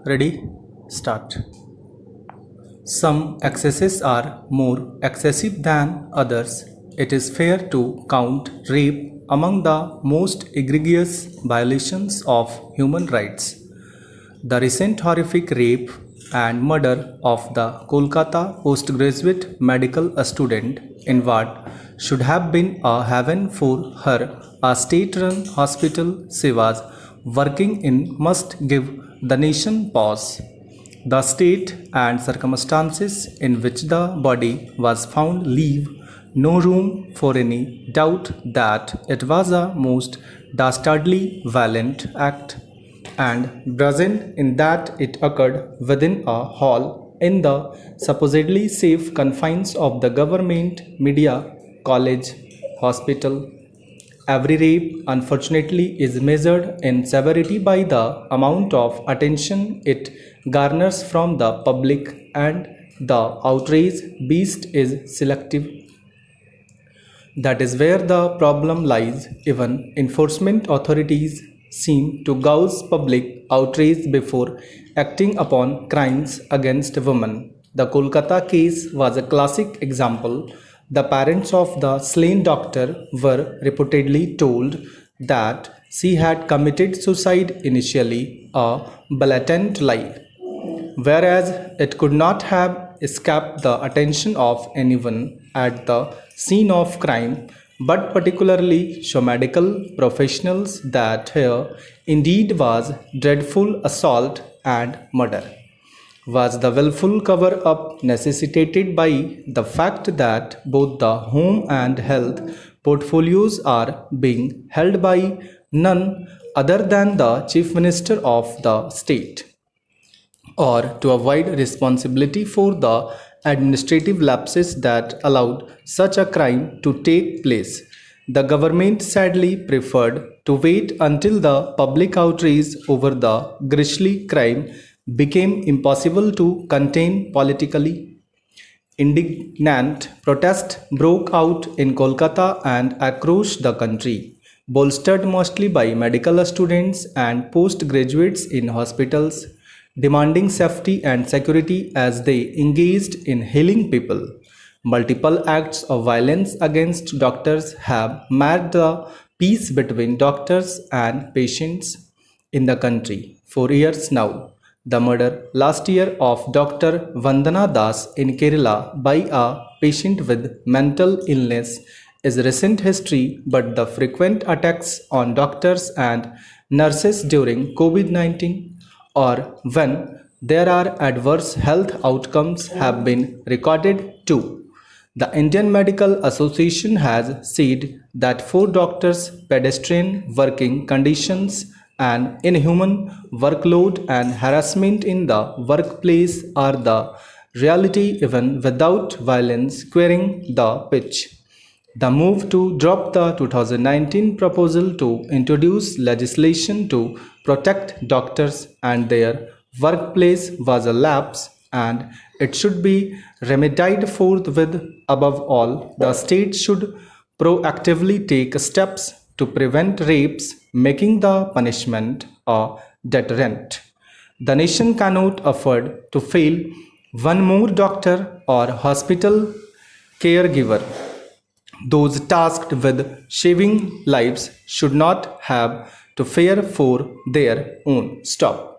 Ready? Start. Some excesses are more excessive than others. It is fair to count rape among the most egregious violations of human rights. The recent horrific rape and murder of the Kolkata postgraduate medical student in what should have been a haven for her, a state-run hospital she was working in, must give the nation pause. The state and circumstances in which the body was found leave no room for any doubt that it was a most dastardly violent act, and brazen in that it occurred within a hall in the supposedly safe confines of the government media college hospital. Every rape, unfortunately, is measured in severity by the amount of attention it garners from the public, and the outrage beast is selective. That is where the problem lies. Even enforcement authorities seem to gauge public outrage before acting upon crimes against women. The Kolkata case was a classic example. The parents of the slain doctor were reportedly told that she had committed suicide initially, a blatant lie, whereas it could not have escaped the attention of anyone at the scene of crime, but particularly so medical professionals, that here indeed was dreadful assault and murder was the willful cover up necessitated by the fact that both the home and health portfolios are being held by none other than the chief minister of the state, or to avoid responsibility for the administrative lapses that allowed such a crime to take place. The government sadly preferred to wait until the public outrage over the grisly crime became impossible to contain politically. Indignant protest broke out in Kolkata and across the country, bolstered mostly by medical students and postgraduates in hospitals, demanding safety and security as they engaged in healing people. Multiple acts of violence against doctors have marred the peace between doctors and patients in the country for years now. The murder last year of Dr. Vandana Das in Kerala by a patient with mental illness is recent history, but the frequent attacks on doctors and nurses during COVID 19 or when there are adverse health outcomes have been recorded too. The Indian Medical Association has said that for doctors, pedestrian working conditions and inhuman workload and harassment in the workplace are the reality even without violence queering the pitch. The move to drop the 2019 proposal to introduce legislation to protect doctors and their workplace was a lapse, and it should be remedied forthwith. Above all, the state should proactively take steps to prevent rapes, making the punishment a deterrent. The nation cannot afford to fail one more doctor or hospital caregiver. Those tasked with saving lives should not have to fear for their own. Stop.